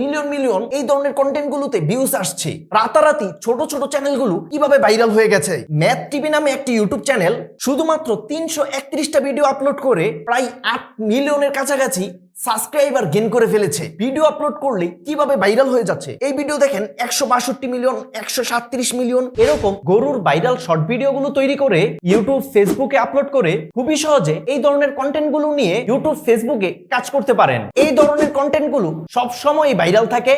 Million million এই ধরনের content গুলোতে ভিউজ আসছে। রাতারাতি ছোট ছোট চ্যানেলগুলো কিভাবে ভাইরাল হয়ে গেছে। ম্যাথ টিভি নামে একটি ইউটিউব চ্যানেল শুধুমাত্র 331টা ভিডিও আপলোড করে প্রায় 8 মিলিয়নের কাছাকাছি সাবস্ক্রাইবার গেইন করে ফেলেছে। ভিডিও আপলোড করলে কিভাবে ভাইরাল হয়ে যাচ্ছে। এই ভিডিও দেখেন 162 মিলিয়ন, 137 মিলিয়ন এরকম গরুর ভাইরাল শর্ট ভিডিওগুলো তৈরি করে ইউটিউব ফেসবুকে আপলোড করে খুবই সহজে এই ধরনের কন্টেন্ট গুলো নিয়ে ইউটিউব ফেসবুকে কাজ করতে পারেন। এই ধরনের কন্টেন্ট গুলো সব সময় ভাইরাল থাকে,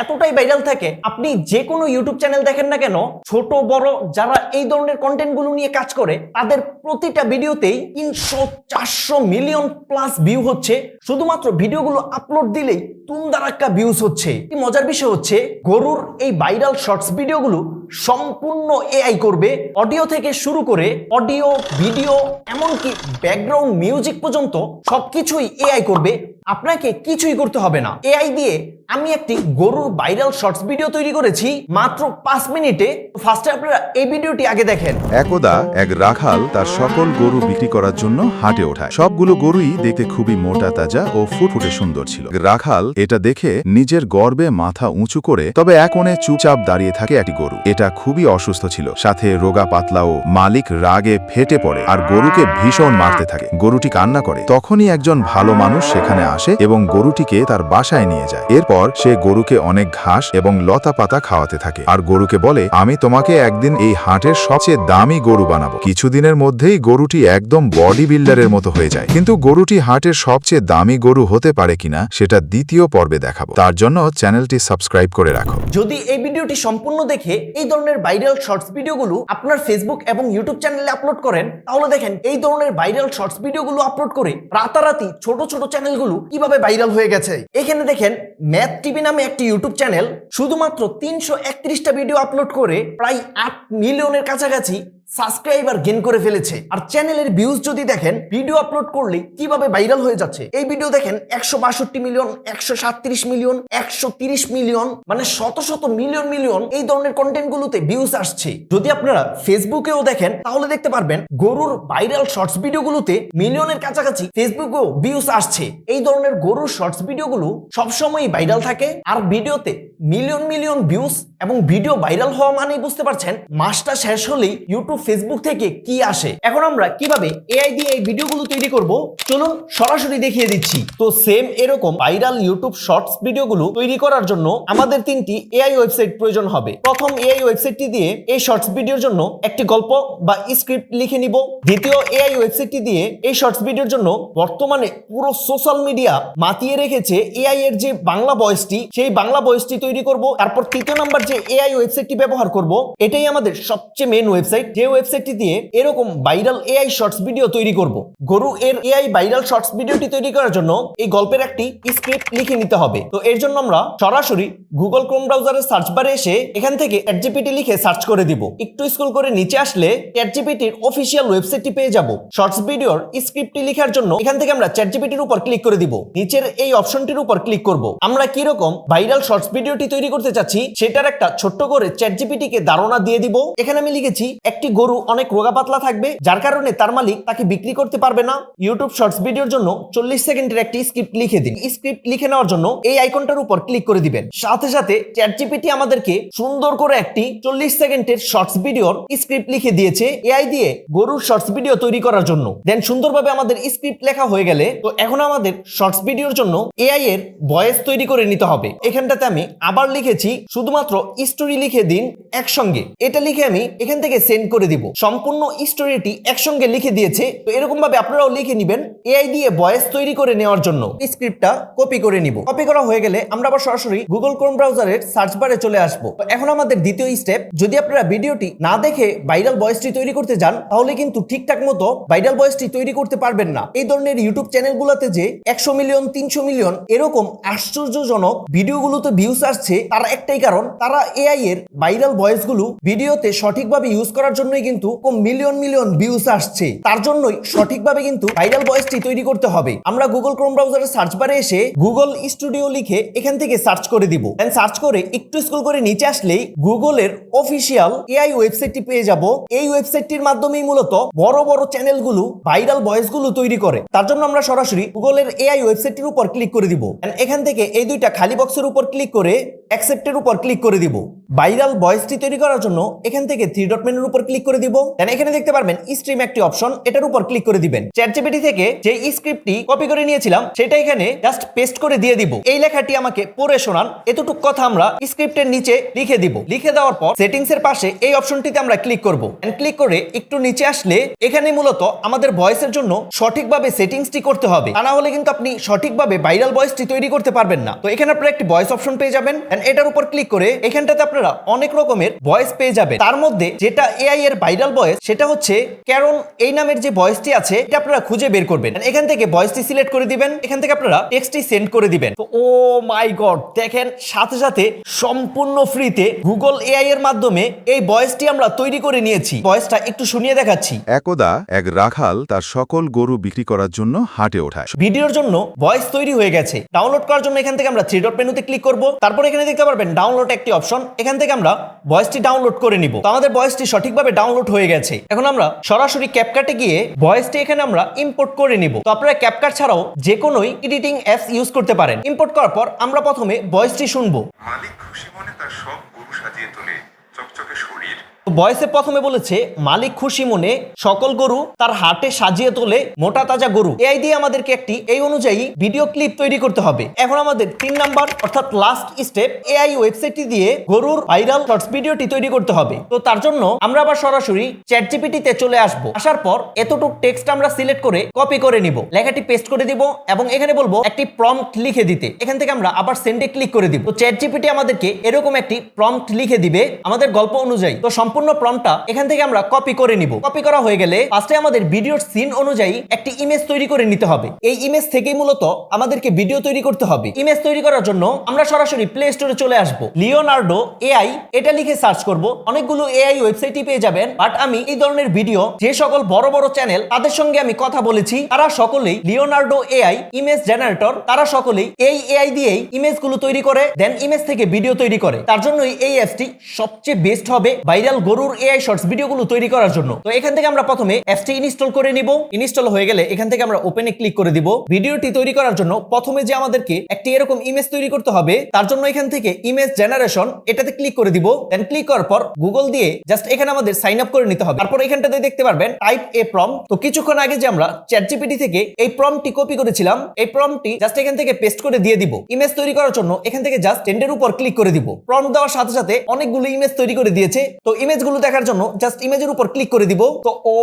এতটাই ভাইরাল থাকে আপনি যে কোনো ইউটিউব চ্যানেল দেখেন না কেন, ছোট বড় যারা এই ধরনের কন্টেন্ট গুলো নিয়ে কাজ করে তাদের প্রতিটা ভিডিওতেই 300-400 মিলিয়ন প্লাস ভিউ হচ্ছে। শুধুমাত্র ভিডিওগুলো আপলোড দিলেই তুমদারাক্কা ভিউজ হচ্ছে। মজার বিষয় হচ্ছে গরুর এই ভাইরাল শর্টস ভিডিওগুলো সম্পূর্ণ এআই করবে। অডিও থেকে শুরু করে অডিও, ভিডিও, এমনকি ব্যাকগ্রাউন্ড মিউজিক পর্যন্ত সবকিছুই এআই করবে। আপনাকে কিছুই করতে হবে না। এআই দিয়ে আমি একটি গরুর ভাইরাল শর্টস ভিডিও তৈরি করেছি মাত্র 5 মিনিটে। ফার্স্টে আপনারা এই ভিডিওটি আগে দেখেন। একদা এক রাখাল তার সকল গরু বিক্রি করার জন্য হাটে ওঠায়। সবগুলো গরুই দেখতে খুবই মোটা তাজা ও ফুটফুটে সুন্দর ছিল। রাখাল এটা দেখে নিজের গর্বে মাথা উঁচু করে, তবে এক কোণে চুপচাপ দাঁড়িয়ে থাকে একটি গরু। এটা খুবই অসুস্থ ছিল, সাথে রোগা পাতলা ও মালিক রাগে ফেটে পড়ে আর গরুকে ভীষণ মারতে থাকে। গরুটি কান্না করে। তখনই একজন ভালো মানুষ সেখানে আসে এবং গরুটিকে তার বাসায় নিয়ে যায়। এরপর সে গরুকে অনেক ঘাস এবং লতা পাতা খাওয়াতে থাকে আর গরুকে বলে, আমি তোমাকে একদিন এই হাটের সবচেয়ে দামি গরু বানাবো। কিছুদিনের মধ্যেই গরুটি একদম বডি বিল্ডারের মতো হয়ে যায়। কিন্তু গরুটি হাটের সবচেয়ে দামি গরু হতে পারে কিনা সেটা দ্বিতীয় পর্বে দেখাবো। তার জন্য চ্যানেলটি সাবস্ক্রাইব করে রাখো। যদি এই ভিডিওটি সম্পূর্ণ দেখে এই ধরনের ভাইরাল শর্টস ভিডিওগুলো আপনার ফেসবুক এবং ইউটিউব চ্যানেলে আপলোড করেন, তাহলে দেখেন এই ধরনের ভাইরাল শর্টস ভিডিওগুলো আপলোড করে রাতারাতি ছোট ছোট চ্যানেলগুলো কিভাবে ভাইরাল হয়ে গেছে। এখানে দেখেন ম্যাথ টিভি নামে একটি ইউটিউব চ্যানেল শুধুমাত্র 331টা ভিডিও আপলোড করে প্রায় 8 মিলিয়নের কাছাকাছি সাবস্ক্রাইবার গেইন করে ফেলেছে। আর চ্যানেলের ভিউজ যদি দেখেন, ভিডিও আপলোড করলে কিভাবে ভাইরাল হয়ে যাচ্ছে। এই ভিডিও দেখেন 162 মিলিয়ন, 137 মিলিয়ন, 130 মিলিয়ন, মানে শত শত মিলিয়ন মিলিয়ন এই ধরনের কন্টেন্ট গুলোতে ভিউজ আসছে। যদি আপনারা ফেসবুকেও দেখেন তাহলে দেখতে পারবেন গরুর ভাইরাল শর্টস ভিডিওগুলোতে মিলিয়নের কাছাকাছি ফেসবুকেও ভিউজ আসছে। এই ধরনের গরুর শর্টস ভিডিওগুলো সবসময়ই ভাইরাল থাকে। আর ভিডিওতে মিলিয়ন মিলিয়ন ভিউজ এবং ভিডিও ভাইরাল হওয়া মানেই বুঝতে পারছেন মাসটা শেষ হলেই ইউটিউব ফেসবুক থেকে কি আসে। এখন আমরা কিভাবে এআই দিয়ে এই ভিডিওগুলো তৈরি করব চলুন সরাসরি দেখিয়ে দিচ্ছি। তো সেম এরকম ভাইরাল ইউটিউব শর্টস ভিডিওগুলো তৈরি করার জন্য আমাদের 3টি এআই ওয়েবসাইট প্রয়োজন হবে। প্রথম এআই ওয়েবসাইটটি দিয়ে এই শর্টস ভিডিওর জন্য একটি গল্প বা স্ক্রিপ্ট লিখে নিব। দ্বিতীয় এআই ওয়েবসাইটটি দিয়ে এই শর্টস ভিডিওর জন্য বর্তমানে পুরো সোশ্যাল মিডিয়া মাতিয়ে রেখেছে এআই এর যে বাংলা ভয়েসটি, সেই বাংলা ভয়েসটি তৈরি করব। তারপর তৃতীয় নাম্বার যে এআই ওয়েবসাইটটি ব্যবহার করব, এটাই আমাদের সবচেয়ে মেন ওয়েবসাইট, যে ওয়েবসাইটটি দিয়ে এরকম ভাইরাল এআই শর্টস ভিডিও তৈরি করব। গরু এর এআই ভাইরাল শর্টস ভিডিওটি তৈরি করার জন্য এই গল্পের একটি স্ক্রিপ্ট লিখে নিতে হবে। তো এর জন্য আমরা সরাসরি গুগল ক্রোম ব্রাউজারের সার্চ বারে এসে এখান থেকে চ্যাটজিপিটি লিখে সার্চ করে দিব। একটু স্ক্রল করে নিচে আসলে চ্যাটজিপিটির অফিসিয়াল ওয়েবসাইটটি পেয়ে যাব। শর্টস ভিডিওর স্ক্রিপ্টটি লেখার জন্য এখান থেকে আমরা চ্যাটজিপিটির উপর ক্লিক করে দিব। নিচের এই অপশনটির উপর ক্লিক করব। আমরা কি রকম ভাইরাল শর্টস ভিডিওটি তৈরি করতে চাচ্ছি সেটার একটা ছোট্ট করে চ্যাটজিপিটিকে ধারণা দিয়ে দিব। এখানে আমি লিখেছি একটি গরু অনেক রোগা পাতলা থাকবে, যার কারণে তার মালিক তাকে বিক্রি করতে পারবে না। ইউটিউব শর্টস ভিডিওর জন্য 40 সেকেন্ডের একটি স্ক্রিপ্ট লিখে দিন। স্ক্রিপ্ট লিখে নেওয়ার জন্য এই আইকনটার উপর ক্লিক করে দিবেন। সাথে সাথে চ্যাটজিপিটি আমাদেরকে সুন্দর করে একটি 40 সেকেন্ডের শর্টস ভিডিওর স্ক্রিপ্ট লিখে দিয়েছে এআই দিয়ে গরুর শর্টস ভিডিও তৈরি করার জন্য। দেন সুন্দরভাবে আমাদের স্ক্রিপ্ট লেখা হয়ে গেলে তো এখন আমাদের শর্টস ভিডিওর জন্য এআই এর ভয়েস তৈরি করে নিতে হবে। এখানটাতে আমি আবার লিখেছি শুধুমাত্র স্টোরি লিখে দিন একসঙ্গে। এটা লিখে আমি এখান থেকে সেন্ড করে দিব। সম্পূর্ণ স্টোরিটি একসঙ্গে লিখে দিয়েছে। তো এরকম ভাবে আপনারাও লিখে নেবেন এআই দিয়ে ভয়েস তৈরি করে নেওয়ার জন্য। স্ক্রিপ্টটা কপি করে নিব। কপি করা হয়ে গেলে আমরা আবার সরাসরি গুগল ক্রোম ব্রাউজারের সার্চ বারে চলে আসব। তো এখন আমাদের দ্বিতীয় স্টেপ, যদি আপনারা ভিডিওটি না দেখে ভাইরাল ভয়েসটি তৈরি করতে যান তাহলে কিন্তু ঠিকঠাক মতো ভাইরাল ভয়েসটি তৈরি করতে পারবেন না। এই ধরনের ইউটিউব চ্যানেলগুলোতে যে 100 মিলিয়ন, 300 মিলিয়ন এরকম আশ্চর্যজনক ভিডিওগুলোতে ভিউজ আসছে আসছে তার একটাই কারণ, তারা এআই এর ভাইরাল ভয়েস গুলো ভিডিওতে সঠিকভাবে ইউজ করার জন্যই কিন্তু মিলিয়ন মিলিয়ন ভিউজ আসছে। তার জন্যই সঠিকভাবে কিন্তু ভাইরাল ভয়েসটি তৈরি করতে হবে। আমরা গুগল ক্রোম ব্রাউজারের সার্চ বারে এসে গুগল স্টুডিও লিখে এখান থেকে সার্চ করে দিব। সার্চ করে একটু স্ক্রল করে নিচে আসলেই গুগলের অফিসিয়াল এআই ওয়েবসাইটটি পেয়ে যাব। এই ওয়েবসাইটটির মাধ্যমেই মূলত বড় বড় চ্যানেলগুলো ভাইরাল ভয়েসগুলো তৈরি করে। তার জন্য আমরা সরাসরি গুগলের এআই ওয়েবসাইটটির উপর ক্লিক করে দিব। এখান থেকে এই দুইটা খালি বক্সের উপর ক্লিক করে অ্যাকসেপ্টের উপর ক্লিক করে দিব। ভাইরাল ভয়েসটি তৈরি করার জন্য এখান থেকে থ্রি ডট মেনুর উপর ক্লিক করে দিব। এখানে দেখতে পারবেন স্ট্রিম একটি অপশন, এটার উপর ক্লিক করে দিবেন। চ্যাটজিপিটি থেকে যে স্ক্রিপ্টটি কপি করে নিয়েছিলাম সেটা এখানে জাস্ট পেস্ট করে দিয়ে দিব। এই লেখাটি আমাকে পড়ে শোনান, এতটুকু কথা আমরা স্ক্রিপ্টের নিচে লিখে দিব। লিখে দেওয়ার পর সেটিংস এর পাশে এই অপশনটিতে আমরা ক্লিক করব। ক্লিক করে একটু নিচে আসলে এখানে মূলত আমাদের ভয়েসের জন্য সঠিকভাবে সেটিংসটি করতে হবে, তা না হলে কিন্তু আপনি সঠিকভাবে ভাইরাল ভয়েসটি তৈরি করতে পারবেন না। তো এখানে আপনারা একটি ভয়েস অপশন পেয়ে যাবেন। এটার উপর ক্লিক করে এখানটাতে আপনারা অনেক রকমের ভয়েস পেয়ে যাবেন। তার মধ্যে যেটা এআই এর ভাইরাল ভয়েস সেটা হচ্ছে ক্যারন এই নামের যে ভয়েসটি আছে এটা আপনারা খুঁজে বের করবেন। এখান থেকে ভয়েসটি সিলেক্ট করে দিবেন। এখান থেকে আপনারা টেক্সটটি সেন্ড করে দিবেন। তো ও মাই গড, দেখেন সাথে সাথে সম্পূর্ণ ফ্রিতে গুগল এআই এর মাধ্যমে এই ভয়েসটি আমরা তৈরি করে নিয়েছি। ভয়েসটা একটু শুনিয়ে দেখাচ্ছি। একদা এক রাখাল তার সকল গরু বিক্রি করার জন্য হাটে ওঠায়। ভিডিওর জন্য ভয়েস তৈরি হয়ে গেছে। ডাউনলোড করার জন্য এখান থেকে আমরা থ্রি ডট মেনুতে ক্লিক করব। তারপর এখানে দেখতে পারবেন ডাউনলোড একটি অপশন, এখান থেকে আমরা ভয়েসটি ডাউনলোড করে নিব। তো আমাদের ভয়েসটি সঠিকভাবে ডাউনলোড হয়ে গেছে। এখন আমরা সরাসরি ক্যাপকাটে গিয়ে ভয়েসটি এখানে আমরা ইম্পোর্ট করে নিব। তো আপনারা ক্যাপকাট ছাড়াও যে কোনোই এডিটিং অ্যাপস ইউজ করতে পারেন। ইম্পোর্ট করার পর আমরা প্রথমে ভয়েসটি শুনবো। মালিক খুশি মনে তার সব গরু সাজিয়ে তোলে, চকচকে শরীর। ভয়েসে প্রথমে বলেছে মালিক খুশি মনে সকল গরু তার হাটে সাজিয়ে তোলে মোটা তাজা গরু। এআই দিয়ে আমাদেরকে একটি এই অনুযায়ী ভিডিও ক্লিপ তৈরি করতে হবে। এখন আমাদের 3 নাম্বার অর্থাৎ লাস্ট স্টেপ, এআই ওয়েবসাইটটি দিয়ে গরুর ভাইরাল শর্টস ভিডিওটি তৈরি করতে হবে। তো তার জন্য আমরা আবার সরাসরি চ্যাটজিপিটিতে চলে আসব। আসার পর এতটুক টেক্সট আমরা সিলেক্ট করে কপি করে নিব। লেখাটি পেস্ট করে দিব এবং এখানে বলবো একটি প্রম্পট লিখে দিতে। এখান থেকে আমরা আবার সেন্ডে ক্লিক করে দিব। তো চ্যাটজিপিটি আমাদেরকে এরকম একটি প্রম্পট লিখে দিবে আমাদের গল্প অনুযায়ী। তো সম্পূর্ণ প্রম্পটটা এখান থেকে আমরা কপি করে নিব। কপি করা হয়ে গেলে ফার্স্টে আমাদের ভিডিওর সিন অনুযায়ী একটি ইমেজ তৈরি করে নিতে হবে। এই ইমেজ থেকেই মূলত আমাদেরকে ভিডিও তৈরি করতে হবে। ইমেজ তৈরি করার জন্য আমরা সরাসরি প্লে স্টোরে চলে আসব। লিওনার্ডো এআই এটা লিখে সার্চ করব। অনেকগুলো এআই ওয়েবসাইটই পেয়ে যাবেন, বাট আমি এই ধরনের ভিডিও যে সকল বড় বড় চ্যানেল তাদের সঙ্গে আমি কথা বলেছি তারা সকলেই লিওনার্ডো এআই ইমেজ জেনারেটর, তারা সকলেই এই এআই দিয়েই ইমেজগুলো তৈরি করে, দেন ইমেজ থেকে ভিডিও তৈরি করে। তার জন্যই এই অ্যাপসটি সবচেয়ে বেস্ট হবে ভাইরাল গরুর এআই শর্টস ভিডিওগুলো তৈরি করার জন্য। তো এখান থেকে আমরা প্রথমে অ্যাপসটি ইনস্টল করে নিব। ইনস্টল হয়ে গেলে এখান থেকে আমরা ওপেনে ক্লিক করে দিব। ভিডিওটি তৈরি করার জন্য প্রথমে যে আমাদেরকে একটি এরকম ইমেজ তৈরি করতে হবে, তার জন্য এখান থেকে ইমেজ জেনারেশন এটাতে ক্লিক করে দিব। দেন ক্লিক করার পর গুগল দিয়ে জাস্ট এখানে আমাদের সাইন আপ করে নিতে হবে। তারপর এখানটাতে দেখতে পারবেন টাইপ এ প্রম্পট। তো কিছুক্ষণ আগে যে আমরা চ্যাটজিপিটি থেকে এই প্রম্পটটি কপি করেছিলাম, এই প্রম্পটটি জাস্ট এখান থেকে পেস্ট করে দিয়ে দিব। ইমেজ তৈরি করার জন্য এখান থেকে জাস্ট সেন্ডের উপর ক্লিক করে দিব। প্রম্পট দেওয়ার সাথে সাথে অনেকগুলো ইমেজ তৈরি করে দিয়েছে। তো ইমেজগুলো দেখার জন্য জাস্ট ইমেজের উপর ক্লিক করে দিব। তো ও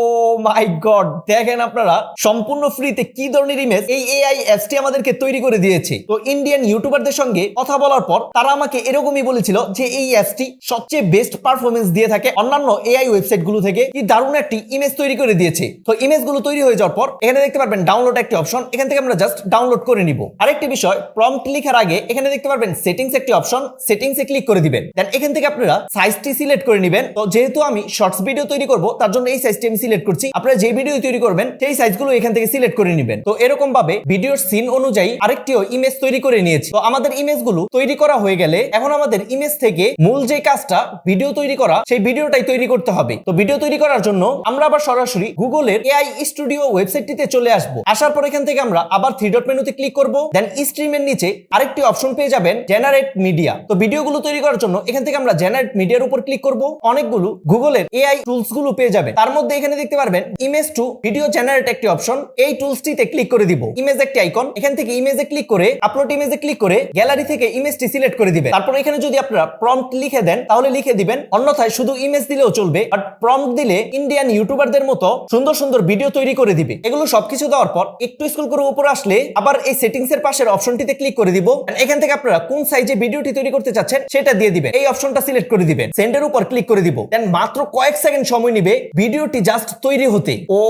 মাই গড, দেখেন আপনারা সম্পূর্ণ ফ্রিতে কি ধরনের ইমেজ এই এআই অ্যাপসটি আমাদেরকে তৈরি করে দিয়েছে। তো ইন্ডিয়ান ইউটিউবারদের সঙ্গে কথা বলার পর তারা আমাকে এরকমই বলেছিল যে এই অ্যাপসটি সবচেয়ে বেস্ট পারফরমেন্স দিয়ে থাকে অন্যান্য এআই ওয়েবসাইট গুলো থেকে। কি দারুণ একটি ইমেজ তৈরি করে দিয়েছে। তো ইমেজগুলো তৈরি হয়ে যাওয়ার পর এখানে দেখতে পারবেন ডাউনলোড একটি অপশন, এখান থেকে আমরা জাস্ট ডাউনলোড করে নিব। আরেকটি বিষয়, প্রম্পট লেখার আগে এখানে দেখতে পারবেন সেটিংস একটি অপশন, সেটিংসে ক্লিক করে দিবেন। দেন এখান থেকে আপনারা সাইজটি সিলেক্ট করে নেবেন। তো যেহেতু আমি শর্টস ভিডিও তৈরি করব তার জন্য এই সাইজটি আমি সিলেক্ট করছি। আপনারা যে ভিডিও তৈরি করবেন সেই সাইজগুলো এখান থেকে সিলেক্ট করে নেবেন। তো এরকম ভাবে ভিডিওর সিন অনুযায়ী আরেকটিও ইমেজ তৈরি করে নিয়েছি। তো আমাদের ইমেজগুলো তৈরি করা হয়ে গেলে এখন আমাদের ইমেজ থেকে মূল যে কাজটা ভিডিও তৈরি করা, সেই ভিডিওটাই তৈরি করতে হবে। তো ভিডিও তৈরি করার জন্য আমরা আবার সরাসরি গুগলের এআই স্টুডিও ওয়েবসাইটটিতে চলে আসব। আসার পর এখান থেকে আমরা আবার থ্রি ডট মেনুতে ক্লিক করব। দেন স্ট্রিমের নিচে আরেকটি অপশন পেয়ে যাবেন জেনারেট মিডিয়া। তো ভিডিওগুলো তৈরি করার জন্য এখান থেকে আমরা জেনারেট মিডিয়ার উপর ক্লিক করব। অনেকগুলো গুগলের এআই টুলস গুলো পেয়ে যাবেন। তার মধ্যে এখানে দেখতে পারবেন ইমেজ টু ভিডিও জেনারেট একটি অপশন, এই টুলসটিতে ক্লিক করে দিব। ইমেজ একটি আইকন, এখান থেকে ইমেজে ক্লিক করে আপলোড ইমেজে ক্লিক করে গ্যালারি থেকে ইমেজটি সিলেক্ট করে দিবেন। তারপর এখানে যদি আপনারা প্রম্পট লিখে দেন তাহলে লিখে দিবেন, অন্যথায় শুধু ইমেজ দিলেও চলবে। বাট প্রম্পট দিলে ইন্ডিয়ান ইউটিউবারদের মতো সুন্দর সুন্দর ভিডিও তৈরি করে দিবে। এগুলো সবকিছু দেওয়ার পর একটু স্ক্রল করে উপরে আসলে আবার এই সেটিংস এর পাশের অপশনটিতে ক্লিক করে দিব। এখান থেকে আপনারা কোন সাইজে ভিডিওটি তৈরি করতে চাচ্ছেন সেটা দিয়ে দিবেন। এই অপশনটা সিলেক্ট করে দিবেন। সেন্ডের উপর ক্লিক করে দিব। নিব, দেন মাত্র কয়েক সেকেন্ড সময় নিবে ভিডিওটি জাস্ট তৈরি হতে। ও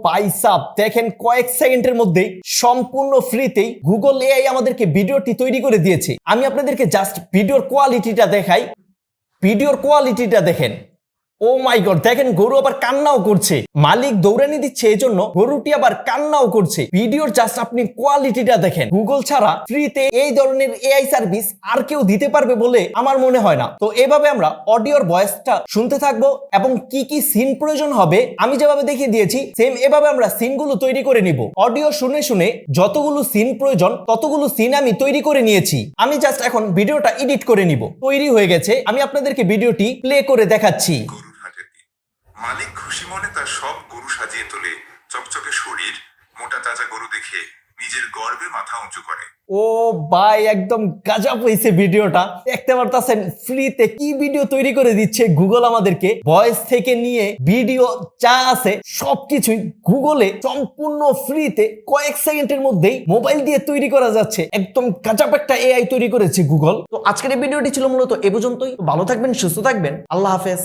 ভাই সাব, দেখেন কয়েক সেকেন্ডের মধ্যে সম্পূর্ণ ফ্রিতেই গুগল এআই আমাদেরকে ভিডিওটি তৈরি করে দিয়েছে। আমি আপনাদেরকে জাস্ট ভিডিওর কোয়ালিটিটা দেখাই। ভিডিওর কোয়ালিটিটা দেখেন। ও মাই গড, দেখেন গরু আবার কান্নাও করছে, মালিক দৌড়ানি দিচ্ছে এই জন্য গরুটি আবার কান্নাও করছে। ভিডিওর জাস্ট আপনি কোয়ালিটিটা দেখেন। গুগল ছাড়া ফ্রিতে এই ধরনের এআই সার্ভিস আর কেউ দিতে পারবে বলে আমার মনে হয় না। তো এভাবে আমরা অডিওর ভয়েসটা শুনতে থাকবো এবং কি কি সিন প্রয়োজন হবে আমি যেভাবে দেখিয়ে দিয়েছি সেম এভাবে আমরা সিনগুলো তৈরি করে নিব। অডিও শুনে শুনে যতগুলো সিন প্রয়োজন ততগুলো সিন আমি তৈরি করে নিয়েছি। আমি জাস্ট এখন ভিডিওটা এডিট করে নিব। তৈরি হয়ে গেছে, আমি আপনাদেরকে ভিডিওটি প্লে করে দেখাচ্ছি। গরুর হাটের দিন মালিক খুশি মনে তার সব গরু সাজিয়ে তোলে। চকচকে শরীর, মোটা তাজা গরু দেখে নিজের গর্বে মাথা উঁচু করে। ও ভাই, একদম গাজা হয়েছে ভিডিওটা। দেখতে পারতাছেন ফ্রিতে কি ভিডিও তৈরি করে দিচ্ছে গুগল আমাদেরকে। ভয়েস থেকে নিয়ে ভিডিও যা আছে সবকিছুই গুগলে সম্পূর্ণ ফ্রিতে কয়েক সেকেন্ডের মধ্যেই মোবাইল দিয়ে তৈরি করা যাচ্ছে। একদম গাজাপ একটা এআই তৈরি করেছে গুগল। তো আজকের এই ভিডিওটি ছিল মূলত এ পর্যন্তই। ভালো থাকবেন, সুস্থ থাকবেন, আল্লাহ হাফেজ।